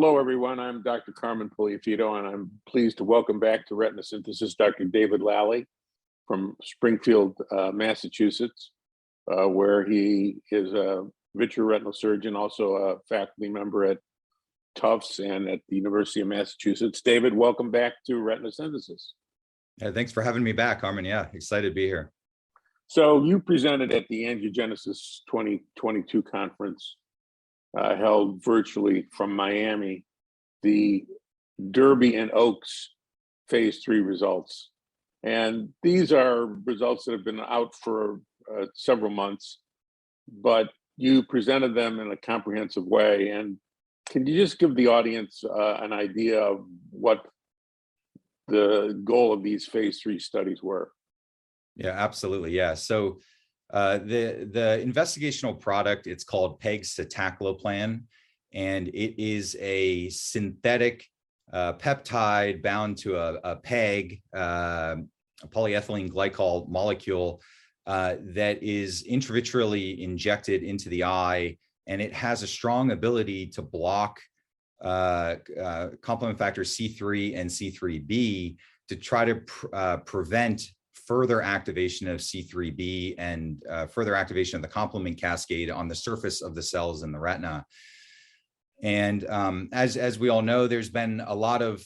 Hello, everyone. I'm Dr. Carmen Puliafito, and I'm pleased to welcome back to Retina Synthesis Dr. David Lally from Springfield, Massachusetts, where he is a vitreoretinal surgeon, also a faculty member at Tufts and at the University of Massachusetts. David, welcome back to Retina Synthesis. Yeah, thanks for having me back, Carmen. Yeah, excited to be here. So you presented at the Angiogenesis 2022 conference held virtually from Miami, the Derby and OAKS phase 3 results. And these are results that have been out for several months, but you presented them in a comprehensive way. And can you just give the audience an idea of what the goal of these phase 3 studies were? Yeah, absolutely. Yeah. So the investigational product, it's called pegcetacoplan, and it is a synthetic peptide bound to a PEG, a polyethylene glycol molecule that is intravitreally injected into the eye, and it has a strong ability to block complement factor C3 and C3b to try to prevent further activation of C3b and further activation of the complement cascade on the surface of the cells in the retina. And as we all know, there's been a lot of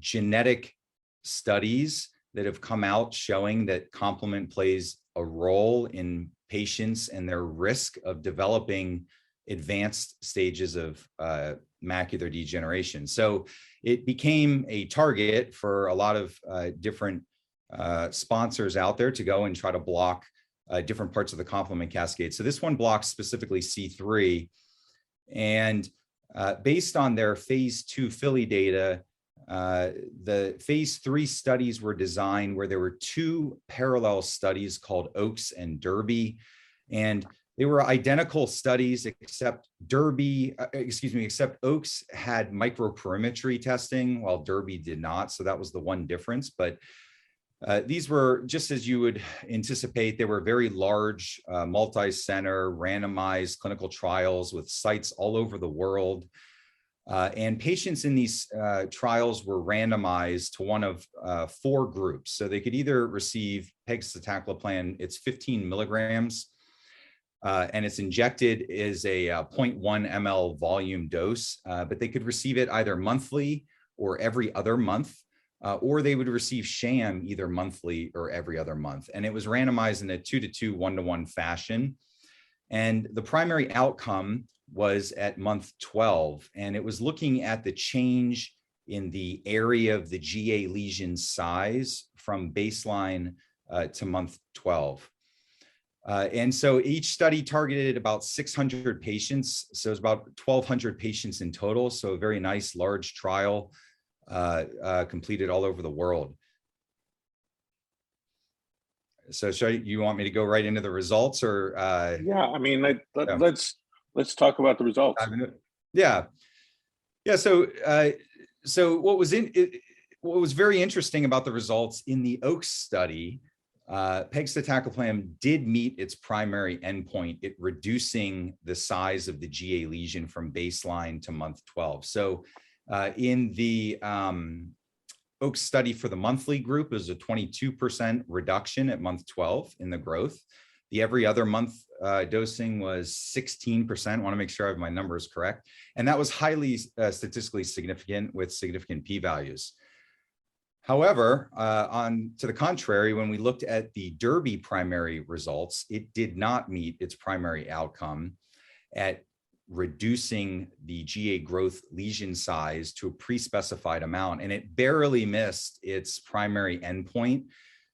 genetic studies that have come out showing that complement plays a role in patients and their risk of developing advanced stages of macular degeneration. So it became a target for a lot of different sponsors out there to go and try to block different parts of the complement cascade. So this one blocks specifically C3, and based on their phase 2 Philly data, the phase 3 studies were designed where there were 2 parallel studies called OAKS and Derby, and they were identical studies except except OAKS had microperimetry testing while Derby did not. So that was the one difference. But these were, just as you would anticipate, they were very large, multi-center, randomized clinical trials with sites all over the world. And patients in these trials were randomized to one of 4 groups. So they could either receive pegcetacoplan, it's 15 milligrams, and it's injected as a 0.1 ml volume dose, but they could receive it either monthly or every other month. Or they would receive sham either monthly or every other month. And it was randomized in a 2-to-2, 1-to-1 fashion. And the primary outcome was at month 12. And it was looking at the change in the area of the GA lesion size from baseline to month 12. And so each study targeted about 600 patients. So it's about 1,200 patients in total. So a very nice large trial. Completed all over the world. So you want me to go right into the results, or? Yeah, I mean, let's talk about the results. Yeah. So what was very interesting about the results in the OAKS study, pegcetacoplan did meet its primary endpoint, it reducing the size of the GA lesion from baseline to month 12. So in the OAKS study for the monthly group, it was a 22% reduction at month 12 in the growth. The every other month dosing was 16%. I want to make sure I have my numbers correct. And that was highly statistically significant with significant p-values. However, to the contrary, when we looked at the Derby primary results, it did not meet its primary outcome at reducing the GA growth lesion size to a pre-specified amount, and it barely missed its primary endpoint.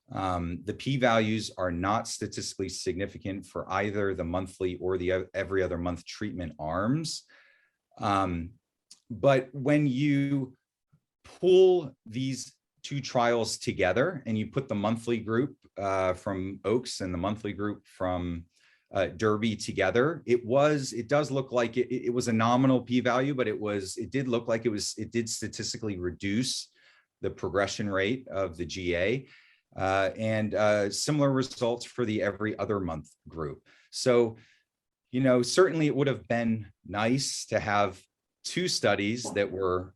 The p-values are not statistically significant for either the monthly or the every other month treatment arms. But when you pull these 2 trials together and you put the monthly group from OAKS and the monthly group from Derby together, it does look like it was a nominal p-value, but it did look like it did statistically reduce the progression rate of the GA, and similar results for the every other month group. So, certainly it would have been nice to have two studies that were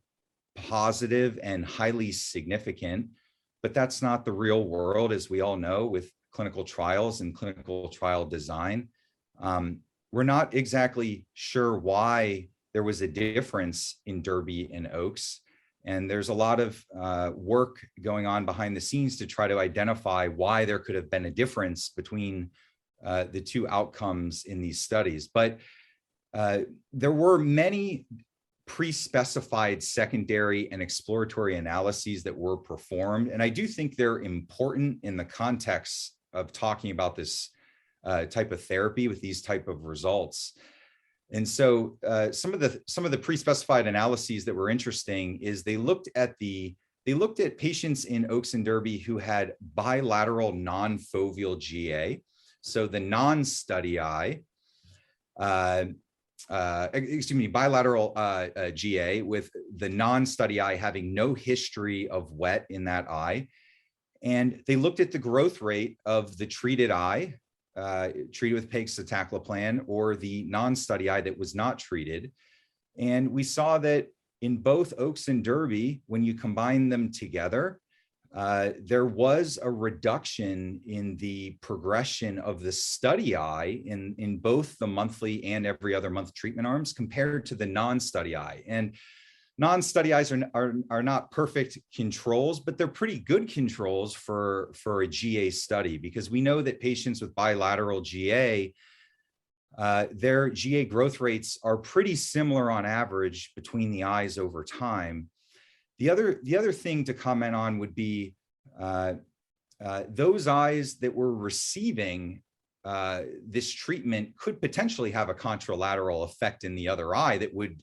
positive and highly significant, but that's not the real world, as we all know, with clinical trials and clinical trial design. We're not exactly sure why there was a difference in Derby and OAKS. And there's a lot of work going on behind the scenes to try to identify why there could have been a difference between the two outcomes in these studies. But there were many pre-specified secondary and exploratory analyses that were performed. And I do think they're important in the context of talking about this type of therapy with these type of results. And so some of the pre-specified analyses that were interesting is they looked at patients in OAKS and Derby who had bilateral non-foveal GA. So the non-study eye, bilateral GA with the non-study eye having no history of wet in that eye. And they looked at the growth rate of the treated eye, treated with pegcetacoplan, or the non-study eye that was not treated. And we saw that in both OAKS and Derby, when you combine them together, there was a reduction in the progression of the study eye in both the monthly and every other month treatment arms compared to the non-study eye. And non-study eyes are not perfect controls, but they're pretty good controls for a GA study, because we know that patients with bilateral GA, their GA growth rates are pretty similar on average between the eyes over time. The other thing to comment on would be those eyes that were receiving this treatment could potentially have a contralateral effect in the other eye that would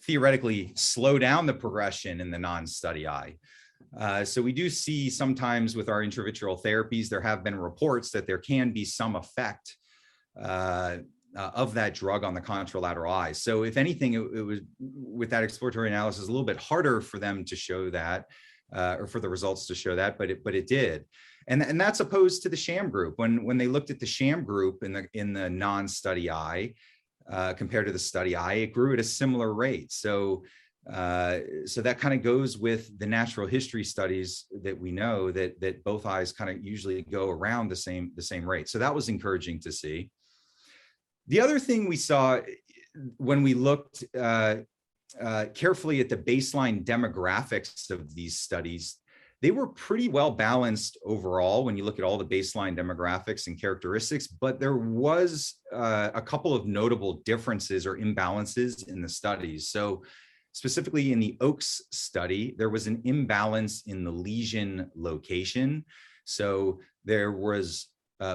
theoretically slow down the progression in the non-study eye. So we do see sometimes with our intravitreal therapies, there have been reports that there can be some effect of that drug on the contralateral eye. So if anything, it was with that exploratory analysis, a little bit harder for them to show that, or for the results to show that, but it did. And that's opposed to the sham group. When they looked at the sham group in the non-study eye, compared to the study eye, it grew at a similar rate. So that kind of goes with the natural history studies that we know that both eyes kind of usually go around the same rate. So that was encouraging to see. The other thing we saw when we looked carefully at the baseline demographics of these studies, they were pretty well balanced overall when you look at all the baseline demographics and characteristics, but there was a couple of notable differences or imbalances in the studies. So specifically in the OAKS study, there was an imbalance in the lesion location. So there was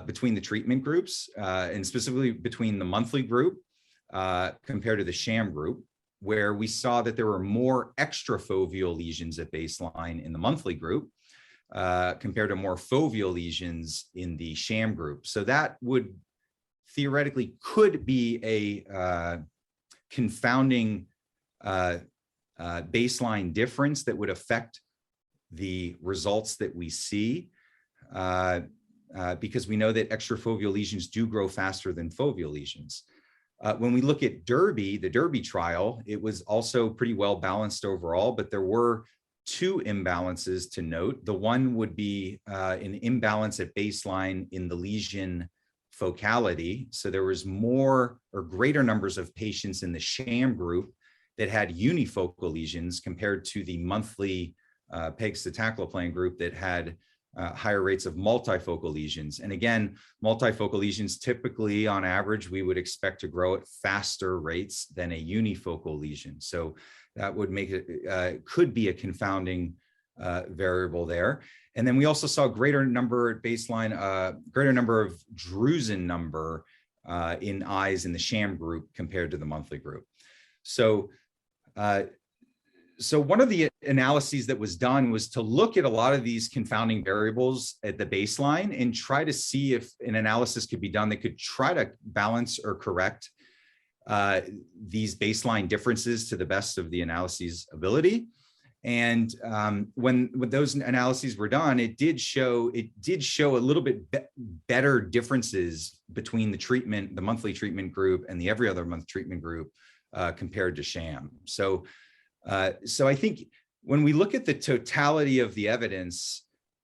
between the treatment groups and specifically between the monthly group compared to the sham group, where we saw that there were more extrafoveal lesions at baseline in the monthly group compared to more foveal lesions in the sham group. So that would theoretically could be a confounding baseline difference that would affect the results that we see, because we know that extrafoveal lesions do grow faster than foveal lesions. When we look at Derby, the Derby trial, it was also pretty well balanced overall, but there were two imbalances to note. The one would be an imbalance at baseline in the lesion focality. So there was more or greater numbers of patients in the sham group that had unifocal lesions compared to the monthly pegcetacoplan group that had higher rates of multifocal lesions. And again, multifocal lesions typically on average, we would expect to grow at faster rates than a unifocal lesion. So that would make it, could be a confounding variable there. And then we also saw greater number at baseline, greater number of drusen number in eyes in the sham group compared to the monthly group. So one of the analyses that was done was to look at a lot of these confounding variables at the baseline and try to see if an analysis could be done that could try to balance or correct these baseline differences to the best of the analysis ability. And when those analyses were done, it did show a little bit better differences between the monthly treatment group and the every other month treatment group compared to sham. So I think when we look at the totality of the evidence,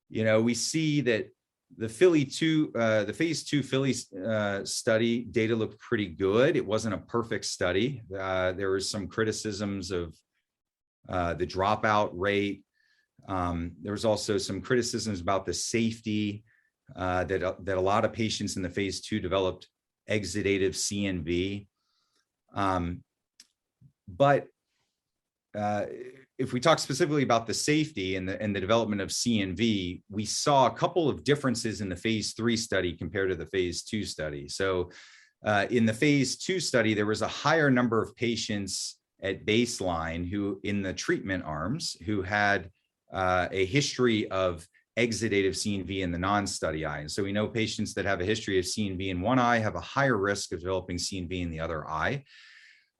we see that the phase 2 Philly study data looked pretty good. It wasn't a perfect study. There was some criticisms of the dropout rate. There was also some criticisms about the safety, that a lot of patients in the phase 2 developed exudative CNV. But if we talk specifically about the safety and the development of CNV, we saw a couple of differences in the phase 3 study compared to the phase 2 study. So in the phase 2 study, there was a higher number of patients at baseline who in the treatment arms who had a history of exudative CNV in the non-study eye. And so we know patients that have a history of CNV in one eye have a higher risk of developing CNV in the other eye.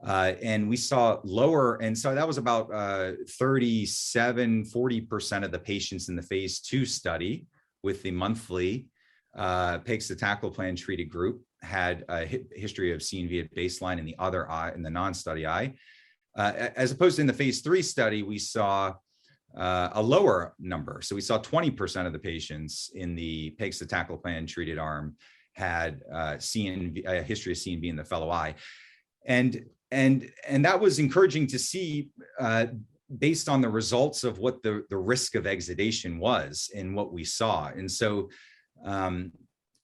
And we saw lower, and so that was about 40% of the patients in the phase 2 study with the monthly pegcetacoplan treated group had a history of CNV at baseline in the other eye, in the non-study eye. As opposed to in the phase 3 study, we saw a lower number. So we saw 20% of the patients in the pegcetacoplan treated arm had CNV, a history of CNV in the fellow eye. And that was encouraging to see based on the results of what the risk of exudation was and what we saw. And so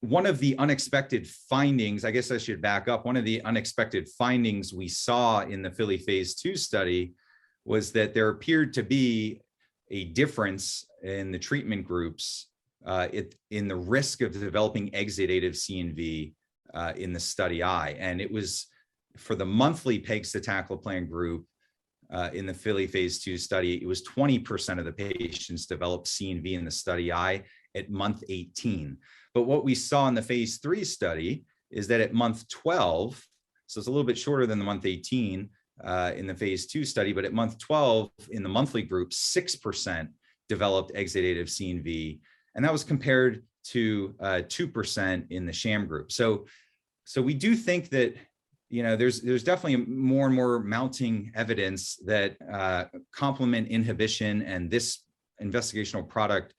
one of the unexpected findings, I guess I should back up, one of the unexpected findings we saw in the Philly phase 2 study was that there appeared to be a difference in the treatment groups in the risk of developing exudative CNV in the study eye. And it was for the monthly pegcetacoplan group in the Philly phase 2 study, it was 20% of the patients developed CNV in the study eye at month 18. But what we saw in the phase 3 study is that at month 12, so it's a little bit shorter than the month 18 in the phase 2 study, but at month 12 in the monthly group, 6% developed exudative CNV. And that was compared to 2% in the sham group. So we do think that there's definitely more and more mounting evidence that complement inhibition and this investigational product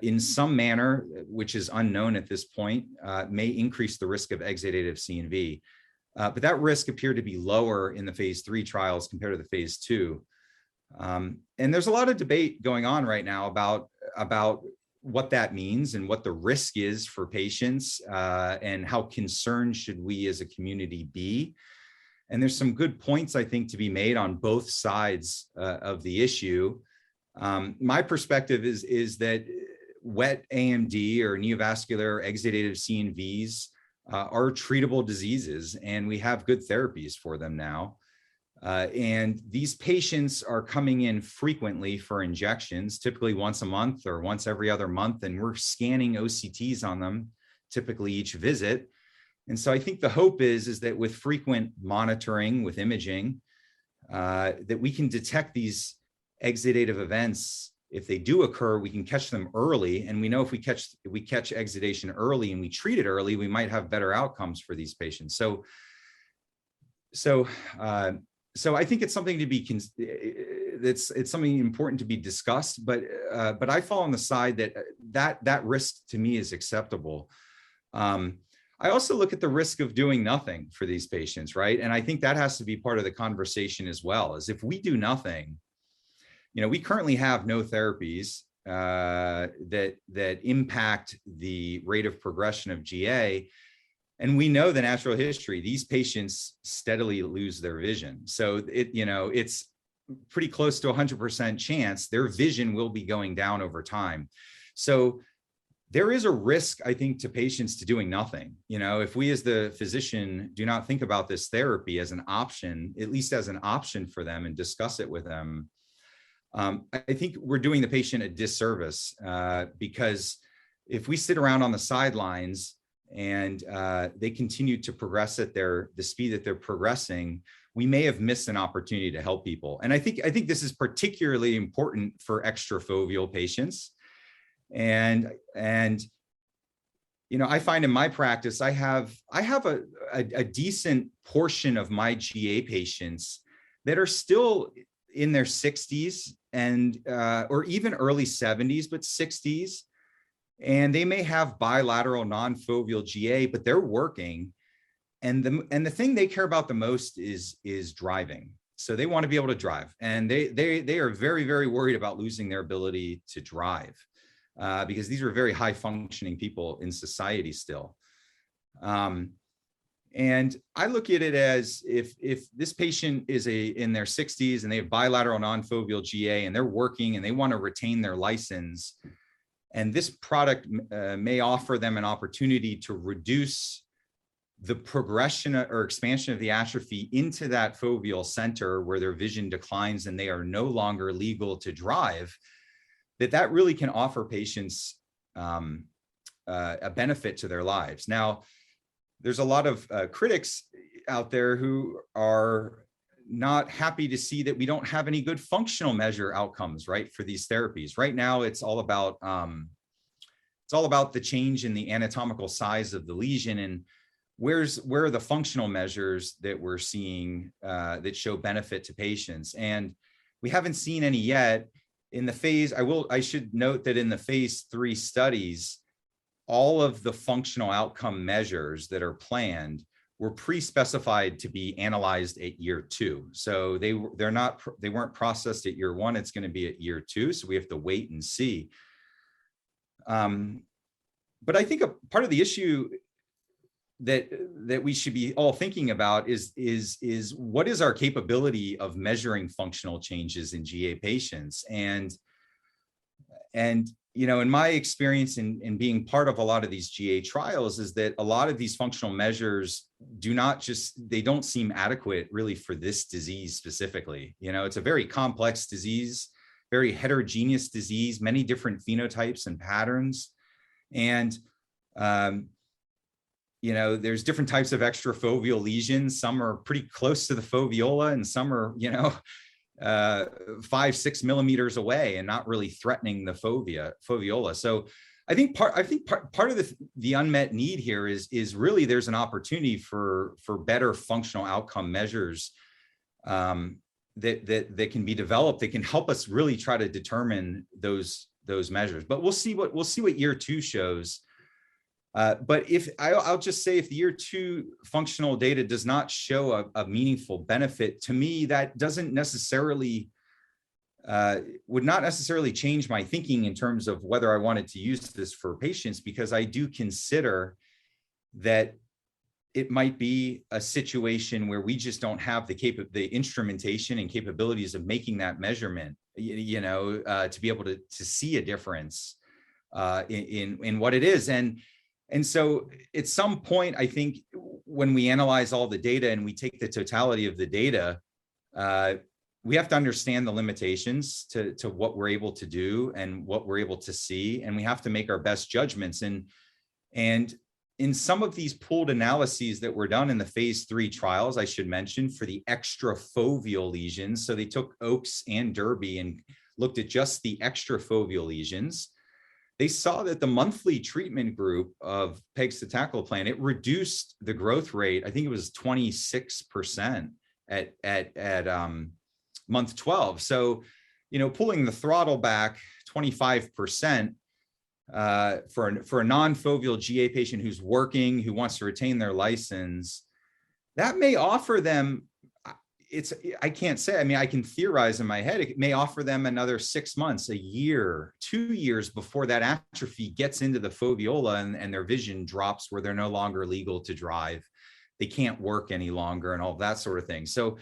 in some manner, which is unknown at this point, may increase the risk of exudative CNV. But that risk appeared to be lower in the phase 3 trials compared to the phase 2. And there's a lot of debate going on right now about what that means and what the risk is for patients and how concerned should we as a community be. And there's some good points, I think, to be made on both sides of the issue. My perspective is that wet AMD or neovascular exudative CNVs are treatable diseases, and we have good therapies for them now. And these patients are coming in frequently for injections, typically once a month or once every other month, and we're scanning OCTs on them, typically each visit. And so I think the hope is that with frequent monitoring, with imaging, that we can detect these exudative events. If they do occur, we can catch them early. And we know if we catch exudation early and we treat it early, we might have better outcomes for these patients. So I think it's something to be, it's something important to be discussed, but I fall on the side that risk to me is acceptable. I also look at the risk of doing nothing for these patients, right? And I think that has to be part of the conversation as well, is if we do nothing, we currently have no therapies that impact the rate of progression of GA. And we know the natural history, these patients steadily lose their vision. So it's pretty close to 100% chance their vision will be going down over time. So there is a risk, I think, to patients to doing nothing. If we as the physician do not think about this therapy as an option, at least as an option for them, and discuss it with them, I think we're doing the patient a disservice because if we sit around on the sidelines and they continue to progress at the speed that they're progressing, we may have missed an opportunity to help people. And I think this is particularly important for extrafoveal patients. And I find in my practice, I have a decent portion of my GA patients that are still in their 60s and or even early 70s, but 60s, and they may have bilateral non-foveal GA, but they're working, and the thing they care about the most is driving. So they want to be able to drive, and they are very, very worried about losing their ability to drive. Because these are very high functioning people in society still. And I look at it as if this patient is in their 60s and they have bilateral non-foveal GA and they're working and they want to retain their license, and this product may offer them an opportunity to reduce the progression or expansion of the atrophy into that foveal center where their vision declines and they are no longer legal to drive, that really can offer patients a benefit to their lives. Now, there's a lot of critics out there who are not happy to see that we don't have any good functional measure outcomes, right, for these therapies. Right now, it's all about the change in the anatomical size of the lesion, and where are the functional measures that we're seeing that show benefit to patients, and we haven't seen any yet. In the phase, I should note that in the phase 3 studies, all of the functional outcome measures that are planned were pre-specified to be analyzed at year 2. So they weren't processed at year 1. It's going to be at year 2. So we have to wait and see. But I think a part of the issue that we should be all thinking about is what is our capability of measuring functional changes in GA patients? And in my experience in being part of a lot of these GA trials is that a lot of these functional measures they don't seem adequate really for this disease specifically. It's a very complex disease, very heterogeneous disease, many different phenotypes and patterns. And there's different types of extrafoveal lesions. Some are pretty close to the foveola and some are, 5-6 millimeters away and not really threatening the foveola. So I think part of the unmet need here is really there's an opportunity for better functional outcome measures that can be developed that can help us really try to determine those measures. But we'll see what year 2 shows. But I'll just say if the year 2 functional data does not show a meaningful benefit, to me, that doesn't necessarily, would not necessarily change my thinking in terms of whether I wanted to use this for patients, because I do consider that it might be a situation where we just don't have the instrumentation and capabilities of making that measurement, to be able to see a difference in what it is. And so at some point, I think when we analyze all the data and we take the totality of the data, we have to understand the limitations to what we're able to do and what we're able to see. And we have to make our best judgments. And in some of these pooled analyses that were done in the phase 3 trials, I should mention, for the extrafoveal lesions. So they took OAKS and Derby and looked at just the extrafoveal lesions. They saw that the monthly treatment group of pegcetacoplan, it reduced the growth rate. I think it was 26% at month 12. So, pulling the throttle back 25% for a non-foveal GA patient who's working, who wants to retain their license, that may offer them. I can't say, I can theorize in my head, it may offer them another 6 months, a year, 2 years before that atrophy gets into the foveola and their vision drops where they're no longer legal to drive. They can't work any longer and all that sort of thing. So,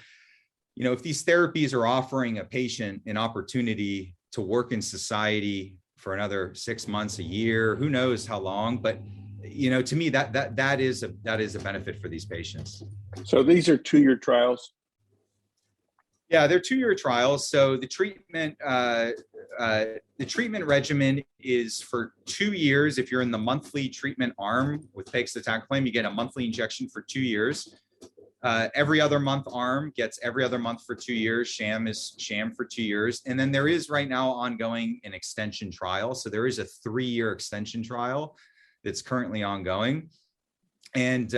if these therapies are offering a patient an opportunity to work in society for another 6 months, a year, who knows how long, but to me, that is a benefit for these patients. So these are 2-year trials? Yeah, they're 2-year trials. So the treatment regimen is for 2 years. If you're in the monthly treatment arm with pegcetacoplan, you get a monthly injection for 2 years. Every other month arm gets every other month for 2 years. Sham is sham for 2 years. And then there is right now ongoing an extension trial. So there is a 3-year extension trial that's currently ongoing. And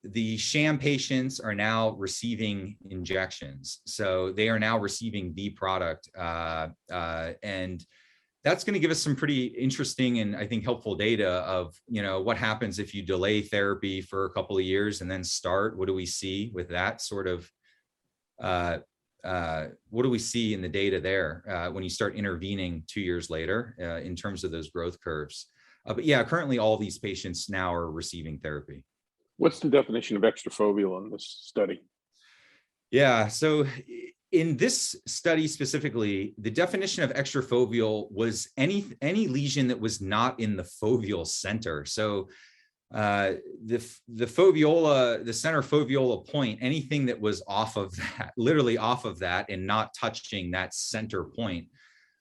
the sham patients are now receiving injections. So they are now receiving the product. And that's going to give us some pretty interesting and I think helpful data of, what happens if you delay therapy for a couple of years and then start. What do we see with that sort of, what do we see in the data there when you start intervening 2 years later in terms of those growth curves? But yeah, currently all these patients now are receiving therapy. What's the definition of extrafoveal in this study? Yeah, so in this study specifically, the definition of extrafoveal was any lesion that was not in the foveal center. So the foveola, the center foveola point, anything that was off of that, literally off of that and not touching that center point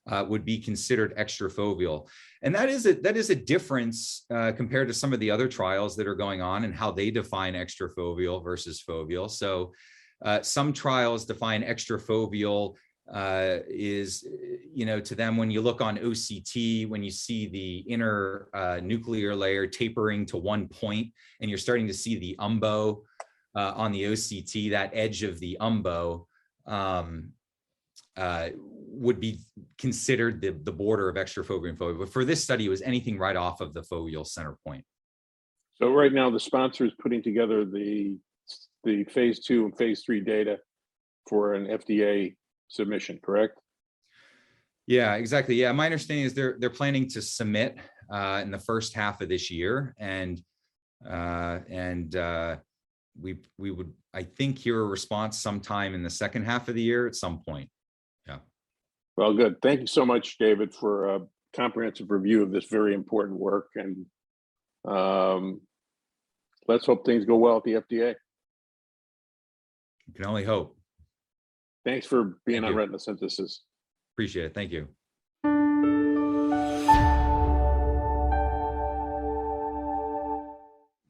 would be considered extrafoveal. And that is a difference compared to some of the other trials that are going on and how they define extrafoveal versus foveal. So some trials define extrafoveal is, to them, when you look on OCT, when you see the inner nuclear layer tapering to one point and you're starting to see the umbo on the OCT, that edge of the umbo would be considered the border of extrafoveal and foveal. But for this study, it was anything right off of the foveal center point. So right now the sponsor is putting together the phase 2 and phase 3 data for an FDA submission, correct? Yeah, exactly. Yeah, my understanding is they're planning to submit in the first half of this year, and we would, I think, hear a response sometime in the second half of the year at some point. Yeah. Well, good. Thank you so much, David, for a comprehensive review of this very important work, and let's hope things go well at the FDA. You can only hope. Thanks for being Thank on you. Retina Synthesis. Appreciate it. Thank you.